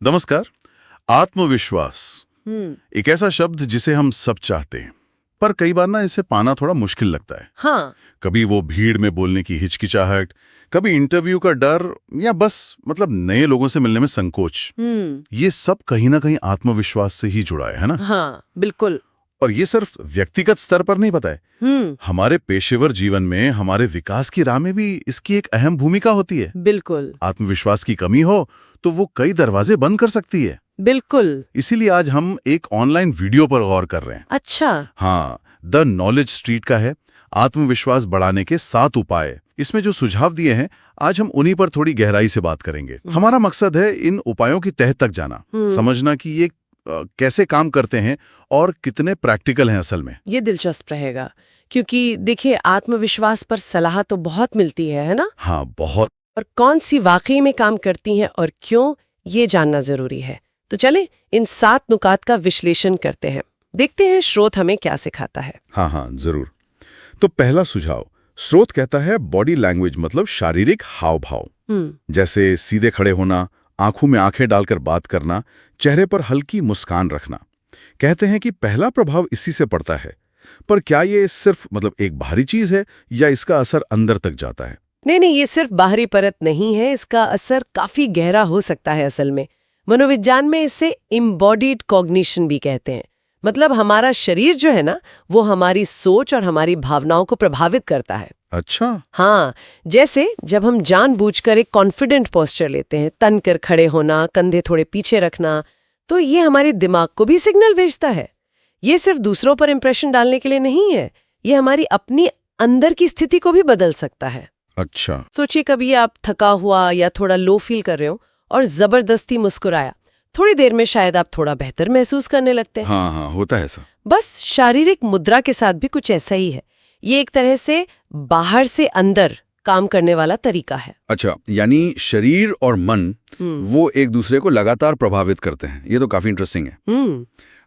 नमस्कार। आत्मविश्वास एक ऐसा शब्द जिसे हम सब चाहते हैं, पर कई बार ना इसे पाना थोड़ा मुश्किल लगता है। हाँ, कभी वो भीड़ में बोलने की हिचकिचाहट, कभी इंटरव्यू का डर, या बस नए लोगों से मिलने में संकोच। ये सब कहीं ना कहीं आत्मविश्वास से ही जुड़ा है ना? हाँ, बिल्कुल। और ये सिर्फ व्यक्तिगत स्तर पर नहीं, पता है हमारे पेशेवर जीवन में, हमारे विकास की राह में भी इसकी एक अहम भूमिका होती है। बिल्कुल आत्मविश्वास की कमी हो तो वो कई दरवाजे बंद कर सकती है। बिल्कुल। इसीलिए आज हम एक ऑनलाइन वीडियो पर गौर कर रहे हैं। अच्छा। हाँ, द नॉलेज स्ट्रीट का है, आत्मविश्वास बढ़ाने के 7 उपाय। इसमें जो सुझाव दिए हैं, आज हम उन्हीं पर थोड़ी गहराई से बात करेंगे। हमारा मकसद है इन उपायों की तह तक जाना, समझना कि ये कैसे काम करते हैं और कितने प्रैक्टिकल हैं असल में। ये दिलचस्प रहेगा, क्योंकि देखिए आत्मविश्वास पर सलाह तो बहुत मिलती है ना? हाँ, बहुत। और कौन सी वाकई में काम करती हैं और क्यों, ये जानना जरूरी है। तो चलें इन 7 नुकात का विश्लेषण करते हैं, देखते हैं स्रोत हमें क्या सिखाता है। हाँ, जरूर। तो पहला सुझाव, स्रोत कहता है बॉडी लैंग्वेज मतलब शारीरिक हाव भाव, जैसे सीधे खड़े होना, आंखों में आंखें डालकर बात करना, चेहरे पर हल्की मुस्कान रखना। कहते हैं कि पहला प्रभाव इसी से पड़ता है। पर क्या ये सिर्फ एक बाहरी चीज है, या इसका असर अंदर तक जाता है? नहीं, ये सिर्फ बाहरी परत नहीं है, इसका असर काफी गहरा हो सकता है। असल में मनोविज्ञान में इसे इम्बॉडीड कॉग्निशन भी कहते हैं। मतलब हमारा शरीर जो है ना, वो हमारी सोच और हमारी भावनाओं को प्रभावित करता है। अच्छा। हाँ, जैसे जब हम जानबूझकर एक कॉन्फिडेंट पोस्चर लेते हैं, तन कर खड़े होना, कंधे थोड़े पीछे रखना, तो ये हमारे दिमाग को भी सिग्नल भेजता है। ये सिर्फ दूसरों पर इंप्रेशन डालने के लिए नहीं है, ये हमारी अपनी अंदर की स्थिति को भी बदल सकता है। अच्छा। सोचिए कभी आप थका हुआ या थोड़ा लो फील कर रहे हो और जबरदस्ती मुस्कुराया, थोड़ी देर में शायद आप थोड़ा बेहतर महसूस करने लगते हैं। हाँ, होता है ऐसा। बस शारीरिक मुद्रा के साथ भी कुछ ऐसा ही है। ये एक तरह से बाहर से अंदर काम करने वाला तरीका है। अच्छा, यानी शरीर और मन वो एक दूसरे को लगातार प्रभावित करते हैं। ये तो काफी इंटरेस्टिंग है।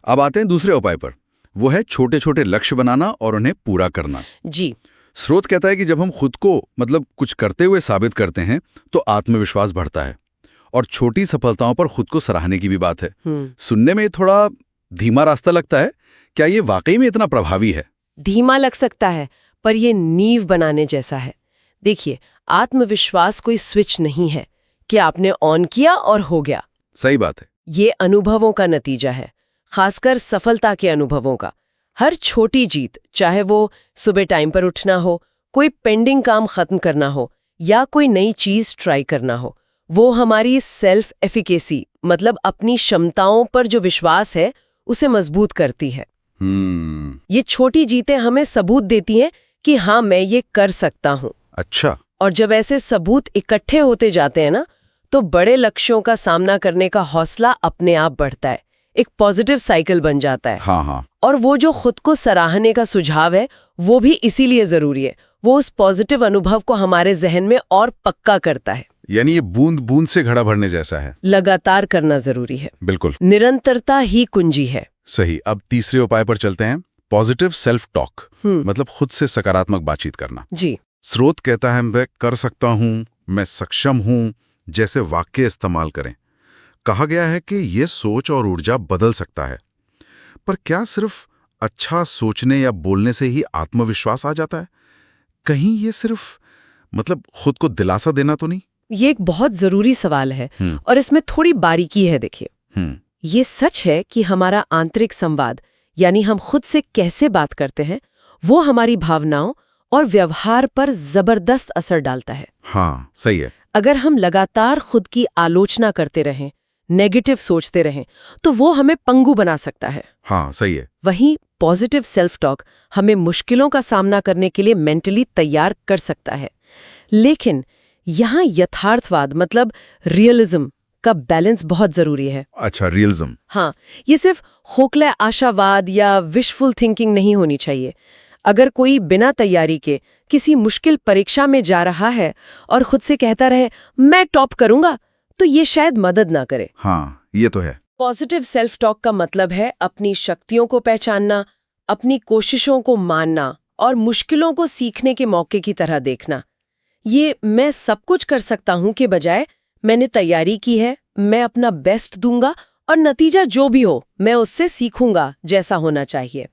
अब आते हैं दूसरे उपाय पर, वो है छोटे छोटे लक्ष्य बनाना और उन्हें पूरा करना। जी। स्रोत कहता है कि जब हम खुद को कुछ करते हुए साबित करते हैं तो आत्मविश्वास बढ़ता है, और छोटी सफलताओं पर खुद को सराहने की भी बात है। सुनने में थोड़ा धीमा रास्ता लगता है, क्या ये वाकई में इतना प्रभावी है? धीमा लग सकता है, पर ये नींव बनाने जैसा है। देखिए, आत्मविश्वास कोई स्विच नहीं है कि आपने ऑन किया और हो गया। सही बात है। ये अनुभवों का नतीजा है, खासकर सफलता के अनुभवों का। हर छोटी जीत, चाहे वो सुबह टाइम पर उठना हो, कोई पेंडिंग काम खत्म करना हो, या कोई नई चीज ट्राई करना हो, वो हमारी सेल्फ एफिकेसी मतलब अपनी क्षमताओं पर जो विश्वास है उसे मजबूत करती है। ये छोटी जीतें हमें सबूत देती हैं कि हाँ, मैं ये कर सकता हूँ। अच्छा। और जब ऐसे सबूत इकट्ठे होते जाते हैं ना, तो बड़े लक्ष्यों का सामना करने का हौसला अपने आप बढ़ता है, एक पॉजिटिव साइकिल बन जाता है। हाँ। और वो जो खुद को सराहने का सुझाव है, वो भी इसीलिए जरूरी है। वो उस पॉजिटिव अनुभव को हमारे जहन में और पक्का करता है। यानी ये बूंद बूंद से घड़ा भरने जैसा है। लगातार करना जरूरी है। बिल्कुल, निरंतरता ही कुंजी है। सही। अब तीसरे उपाय पर चलते हैं, पॉजिटिव सेल्फ टॉक मतलब खुद से सकारात्मक बातचीत करना। जी। स्रोत कहता है मैं कर सकता हूँ, मैं सक्षम हूँ जैसे वाक्य इस्तेमाल करें। कहा गया है कि ये सोच और ऊर्जा बदल सकता है। पर क्या सिर्फ अच्छा सोचने या बोलने से ही आत्मविश्वास आ जाता है? कहीं ये सिर्फ खुद को दिलासा देना तो नहीं? ये एक बहुत जरूरी सवाल है, और इसमें थोड़ी बारीकी है। देखिए, ये सच है कि हमारा आंतरिक संवाद, यानी हम खुद से कैसे बात करते हैं, वो हमारी भावनाओं और व्यवहार पर जबरदस्त असर डालता है। हाँ, सही है। अगर हम लगातार खुद की आलोचना करते रहें, नेगेटिव सोचते रहें, तो वो हमें पंगु बना सकता है। हाँ, सही है। वहीं पॉजिटिव सेल्फ टॉक हमें मुश्किलों का सामना करने के लिए मेंटली तैयार कर सकता है। लेकिन यहाँ यथार्थवाद मतलब रियलिज्म का बैलेंस बहुत जरूरी है। अच्छा, रियलिज्म। हाँ, ये सिर्फ खोखला आशावाद या विशफुल थिंकिंग नहीं होनी चाहिए। अगर कोई बिना तैयारी के किसी मुश्किल परीक्षा में जा रहा है और खुद से कहता रहे मैं टॉप करूंगा, तो ये शायद मदद ना करे। हाँ, ये तो है। पॉजिटिव सेल्फ टॉक का मतलब है अपनी शक्तियों को पहचानना, अपनी कोशिशों को मानना और मुश्किलों को सीखने के मौके की तरह देखना। ये मैं सब कुछ कर सकता हूं के बजाय मैंने तैयारी की है, मैं अपना बेस्ट दूंगा और नतीजा जो भी हो मैं उससे सीखूंगा जैसा होना चाहिए।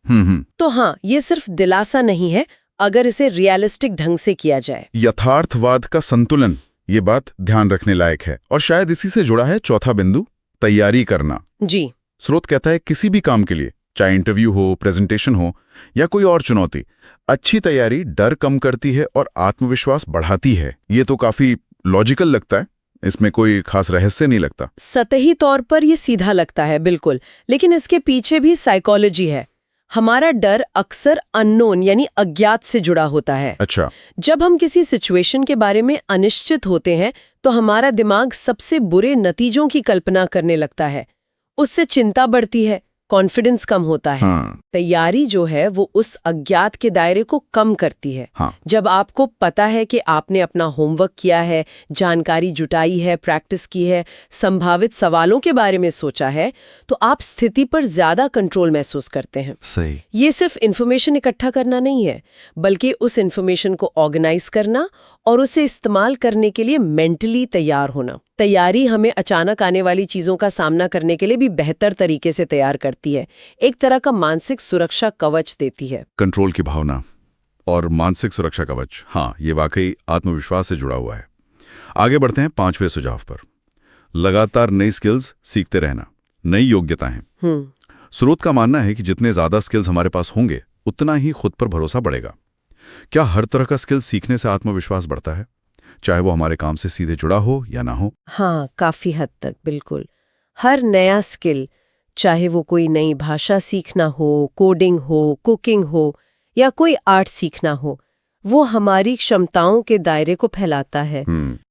तो हाँ, ये सिर्फ दिलासा नहीं है अगर इसे रियलिस्टिक ढंग से किया जाए। यथार्थवाद का संतुलन, ये बात ध्यान रखने लायक है। और शायद इसी से जुड़ा है चौथा बिंदु, तैयारी करना। जी। स्रोत कहता है किसी भी काम के लिए, चाहे इंटरव्यू हो, प्रेजेंटेशन हो या कोई और चुनौती, अच्छी तैयारी डर कम करती है और आत्मविश्वास बढ़ाती है। ये तो काफी लॉजिकल लगता है, इसमें कोई खास रहस्य नहीं लगता। सतही तौर पर ये सीधा लगता है, बिल्कुल, लेकिन इसके पीछे भी साइकोलॉजी है। हमारा डर अक्सर अननोन यानी अज्ञात से जुड़ा होता है। अच्छा। जब हम किसी सिचुएशन के बारे में अनिश्चित होते हैं तो हमारा दिमाग सबसे बुरे नतीजों की कल्पना करने लगता है। उससे चिंता बढ़ती है, कॉन्फिडेंस कम होता है। तैयारी जो है वो उस अज्ञात के दायरे को कम करती है। जब आपको पता है कि आपने अपना होमवर्क किया है, जानकारी जुटाई है, प्रैक्टिस की है, संभावित सवालों के बारे में सोचा है, तो आप स्थिति पर ज्यादा कंट्रोल महसूस करते हैं। सही। ये सिर्फ इन्फॉर्मेशन इकट्ठा करना नहीं है, बल्कि उस इन्फॉर्मेशन को ऑर्गेनाइज करना और उसे इस्तेमाल करने के लिए मेंटली तैयार होना। तैयारी हमें अचानक आने वाली चीजों का सामना करने के लिए भी बेहतर तरीके से तैयार करती है, एक तरह का मानसिक सुरक्षा कवच देती है। कंट्रोल की भावना और मानसिक सुरक्षा कवच, हाँ, ये वाकई आत्मविश्वास से जुड़ा हुआ है। आगे बढ़ते हैं 5वें सुझाव पर। लगातार नई स्किल्स सीखते रहना, नई योग्यताएं। स्रोत का मानना है कि जितने ज्यादा स्किल्स हमारे पास होंगे उतना ही खुद पर भरोसा बढ़ेगा। क्या हर तरह का स्किल सीखने से आत्मविश्वास बढ़ता है, चाहे वो हमारे काम से सीधे जुड़ा हो या ना हो? हाँ, काफी हद तक, बिल्कुल। हर नया स्किल, चाहे वो कोई नई भाषा सीखना हो, कोडिंग हो, कुकिंग हो या कोई आर्ट सीखना हो, वो हमारी क्षमताओं के दायरे को फैलाता है।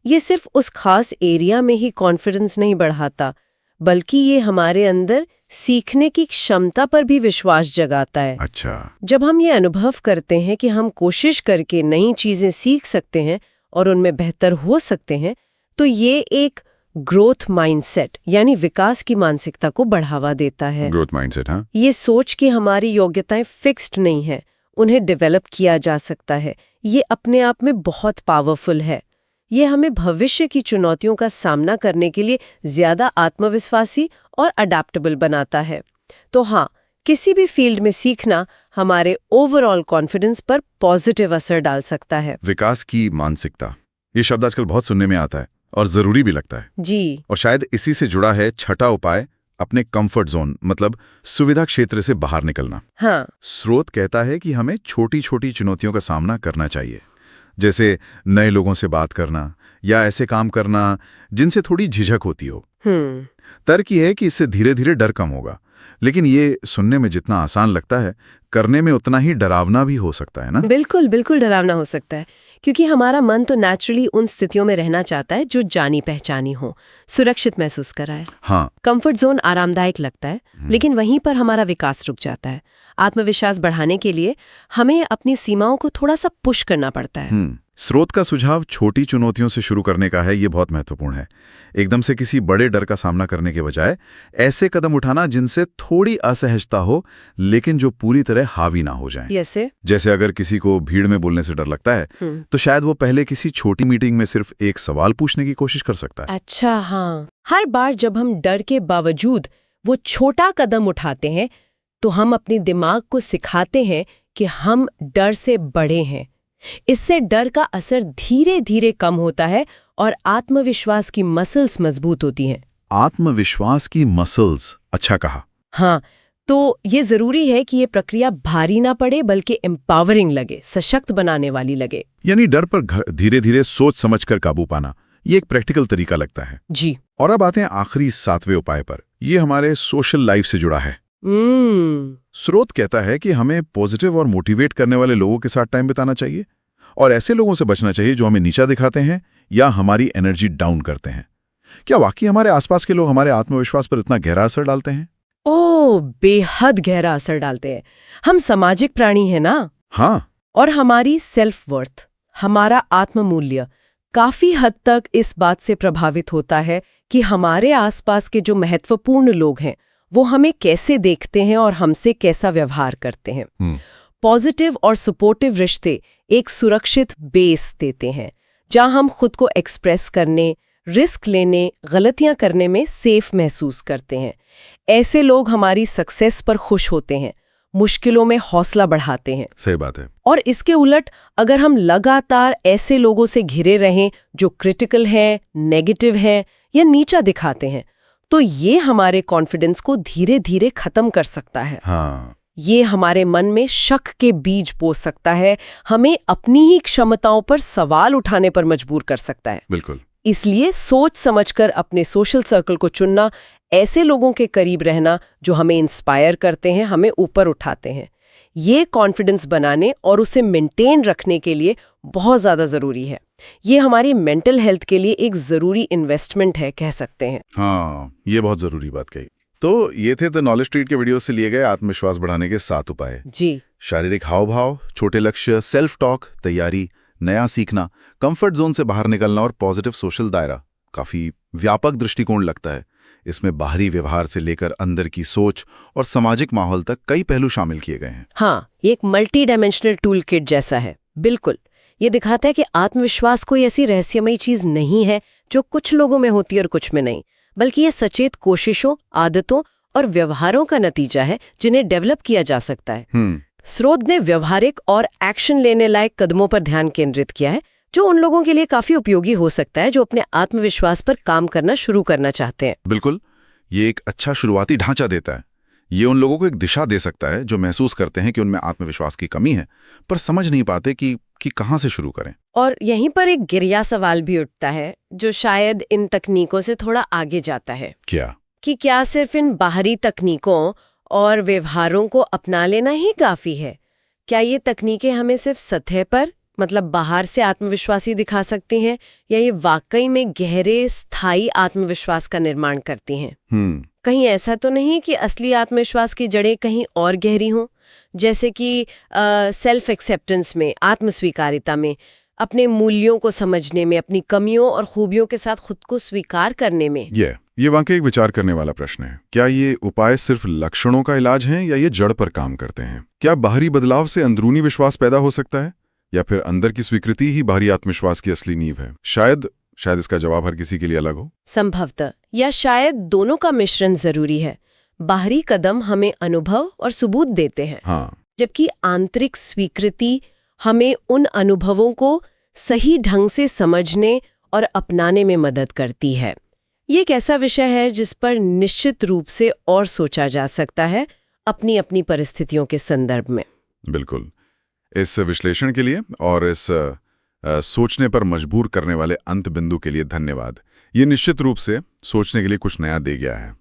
ये सिर्फ उस खास एरिया में ही कॉन्फिडेंस नहीं बढ़ाता, बल्कि ये हमारे अंदर सीखने की क्षमता पर भी विश्वास जगाता है। अच्छा। जब हम ये अनुभव करते हैं कि हम कोशिश करके नई चीजें सीख सकते हैं और उनमें बेहतर हो सकते हैं, तो ये एक ग्रोथ माइंडसेट यानी विकास की मानसिकता को बढ़ावा देता है। ग्रोथ माइंडसेट, हाँ। ये सोच कि हमारी योग्यताएं फिक्स्ड नहीं है, उन्हें डेवलप किया जा सकता है, ये अपने आप में बहुत पावरफुल है। ये हमें भविष्य की चुनौतियों का सामना करने के लिए ज्यादा आत्मविश्वासी और अडैप्टेबल बनाता है। तो हाँ, किसी भी फील्ड में सीखना हमारे ओवरऑल कॉन्फिडेंस पर पॉजिटिव असर डाल सकता है। विकास की मानसिकता, ये शब्द आजकल बहुत सुनने में आता है और जरूरी भी लगता है जी। और शायद इसी से जुड़ा है छठा उपाय, अपने कंफर्ट जोन मतलब सुविधा क्षेत्र से बाहर निकलना। हाँ। स्रोत कहता है कि हमें छोटी छोटी चुनौतियों का सामना करना चाहिए, जैसे नए लोगों से बात करना या ऐसे काम करना जिनसे थोड़ी झिझक होती हो। तर्क ये है कि इससे धीरे धीरे डर कम होगा, लेकिन ये सुनने में जितना आसान लगता है, करने में उतना ही डरावना भी हो सकता है ना? बिल्कुल बिल्कुल डरावना हो सकता है, क्योंकि हमारा मन तो नेचुरली उन स्थितियों में रहना चाहता है जो जानी पहचानी हो, सुरक्षित महसूस कराए। हाँ। कंफर्ट जोन आरामदायक लगता है, लेकिन वहीं पर हमारा विकास रुक जाता है। आत्मविश्वास बढ़ाने के लिए हमें अपनी सीमाओं को थोड़ा सा पुश करना पड़ता है। स्रोत का सुझाव छोटी चुनौतियों से शुरू करने का है, ये बहुत महत्वपूर्ण है। एकदम से किसी बड़े डर का सामना करने के बजाय ऐसे कदम उठाना जिनसे थोड़ी असहजता हो, लेकिन जो पूरी तरह हावी ना हो जाएं। जैसे अगर किसी को भीड़ में बोलने से डर लगता है, तो शायद वो पहले किसी छोटी मीटिंग में सिर्फ एक सवाल पूछने की कोशिश कर सकता है। अच्छा, हाँ। हर बार जब हम डर के बावजूद वो छोटा कदम उठाते हैं, तो हम अपने दिमाग को सिखाते हैं कि हम डर से बड़े हैं। इससे डर का असर धीरे धीरे कम होता है और आत्मविश्वास की मसल्स मजबूत होती हैं। आत्मविश्वास की मसल्स, अच्छा कहा। हाँ, तो ये जरूरी है कि ये प्रक्रिया भारी ना पड़े, बल्कि एम्पावरिंग लगे, सशक्त बनाने वाली लगे। यानी डर पर धीरे धीरे सोच समझकर काबू पाना, ये एक प्रैक्टिकल तरीका लगता है। जी। और अब आते हैं आखिरी 7वें उपाय पर। ये हमारे सोशल लाइफ से जुड़ा है। स्रोत कहता है कि हमें पॉजिटिव और मोटिवेट करने वाले लोगों के साथ टाइम बिताना चाहिए और ऐसे लोगों से बचना चाहिए जो हमें नीचा दिखाते हैं या हमारी एनर्जी डाउन करते हैं। क्या वाकई हमारे आसपास के लोग हमारे आत्मविश्वास पर इतना गहरा असर डालते हैं? ओह, बेहद गहरा असर डालते हैं। हम सामाजिक प्राणी हैं ना? हाँ। और हमारी सेल्फ वर्थ, हमारा आत्ममूल्य काफी हद तक इस बात से प्रभावित होता है कि हमारे आसपास के जो महत्वपूर्ण लोग हैं वो हमें कैसे देखते हैं और हमसे कैसा व्यवहार करते हैं। पॉजिटिव और सपोर्टिव रिश्ते एक सुरक्षित बेस देते हैं, जहां हम खुद को एक्सप्रेस करने, रिस्क लेने, गलतियां करने में सेफ महसूस करते हैं। ऐसे लोग हमारी सक्सेस पर खुश होते हैं, मुश्किलों में हौसला बढ़ाते हैं। सही बात है। और इसके उलट अगर हम लगातार ऐसे लोगों से घिरे रहें जो क्रिटिकल हैं, नेगेटिव हैं या नीचा दिखाते हैं, तो ये हमारे कॉन्फिडेंस को धीरे धीरे खत्म कर सकता है। हाँ, ये हमारे मन में शक के बीज बो सकता है, हमें अपनी ही क्षमताओं पर सवाल उठाने पर मजबूर कर सकता है। बिल्कुल। इसलिए सोच समझकर अपने सोशल सर्कल को चुनना, ऐसे लोगों के करीब रहना जो हमें इंस्पायर करते हैं, हमें ऊपर उठाते हैं, ये कॉन्फिडेंस बनाने और उसे मेंटेन रखने के लिए बहुत ज़्यादा ज़रूरी है। ये हमारी मेंटल हेल्थ के लिए एक ज़रूरी इन्वेस्टमेंट है, कह सकते हैं। हाँ, ये बहुत जरूरी बात कही। तो ये थे द नॉलेज स्ट्रीट के वीडियो से लिए गए आत्मविश्वास बढ़ाने के 7 उपाय। जी। शारीरिक हाव भाव, छोटे लक्ष्य, सेल्फ टॉक, तैयारी, नया सीखना, कंफर्ट जोन से बाहर निकलना और पॉजिटिव सोशल दायरा। काफी व्यापक दृष्टिकोण लगता है। इसमें बाहरी व्यवहार से लेकर अंदर की सोच और सामाजिक माहौल तक कई पहलू शामिल किए गए हैं। हाँ, ये एक मल्टी डायमेंशनल टूल किट जैसा है। बिल्कुल, ये दिखाता है कि आत्मविश्वास कोई ऐसी रहस्यमयी चीज नहीं है जो कुछ लोगों में होती है और कुछ में नहीं, बल्कि ये सचेत कोशिशों, आदतों और व्यवहारों का नतीजा है जिन्हें डेवलप किया जा सकता है। स्रोत ने व्यवहारिक और एक्शन लेने लायक कदमों पर ध्यान केंद्रित किया है, जो उन लोगों के लिए काफी उपयोगी हो सकता है जो अपने आत्मविश्वास पर काम करना शुरू करना चाहते हैं। बिल्कुल, ये एक अच्छा शुरुआती ढांचा देता है। ये उन लोगों को एक दिशा दे सकता है जो महसूस करते हैं कि उनमें आत्मविश्वास की कमी है, पर समझ नहीं पाते कि कहाँ से शुरू करें। और यहीं पर एक गिरिया सवाल भी उठता है, जो शायद इन तकनीकों से थोड़ा आगे जाता है। क्या सिर्फ इन बाहरी तकनीकों और व्यवहारों को अपना लेना ही काफी है? क्या ये तकनीकें हमें सिर्फ सतह पर, मतलब बाहर से आत्मविश्वासी दिखा सकती हैं, या ये वाकई में गहरे स्थायी आत्मविश्वास का निर्माण करती हैं? कहीं ऐसा तो नहीं कि असली आत्मविश्वास की जड़ें कहीं और गहरी हों, जैसे कि सेल्फ एक्सेप्टेंस में, आत्मस्वीकारिता में, अपने मूल्यों को समझने में, अपनी कमियों और खूबियों के साथ खुद को स्वीकार करने में? ये वाकई एक विचार करने वाला प्रश्न है। क्या ये उपाय सिर्फ लक्षणों का इलाज हैं या ये जड़ पर काम करते हैं? क्या बाहरी बदलाव से अंदरूनी विश्वास पैदा हो सकता है, या फिर अंदर की स्वीकृति ही बाहरी आत्मविश्वास की असली नींव है? शायद इसका जवाब हर किसी के लिए अलग हो। संभवतः, या शायद दोनों का मिश्रण जरूरी है। बाहरी कदम हमें अनुभव और सबूत देते हैं, जबकि आंतरिक स्वीकृति हमें उन अनुभवों को सही ढंग से समझने और अपनाने में मदद करती है। ये एक ऐसा विषय है जिस पर निश्चित रूप से और सोचा जा सकता है, अपनी अपनी परिस्थितियों के संदर्भ में। बिल्कुल। इस विश्लेषण के लिए और इस सोचने पर मजबूर करने वाले अंत बिंदु के लिए धन्यवाद। ये निश्चित रूप से सोचने के लिए कुछ नया दे गया है।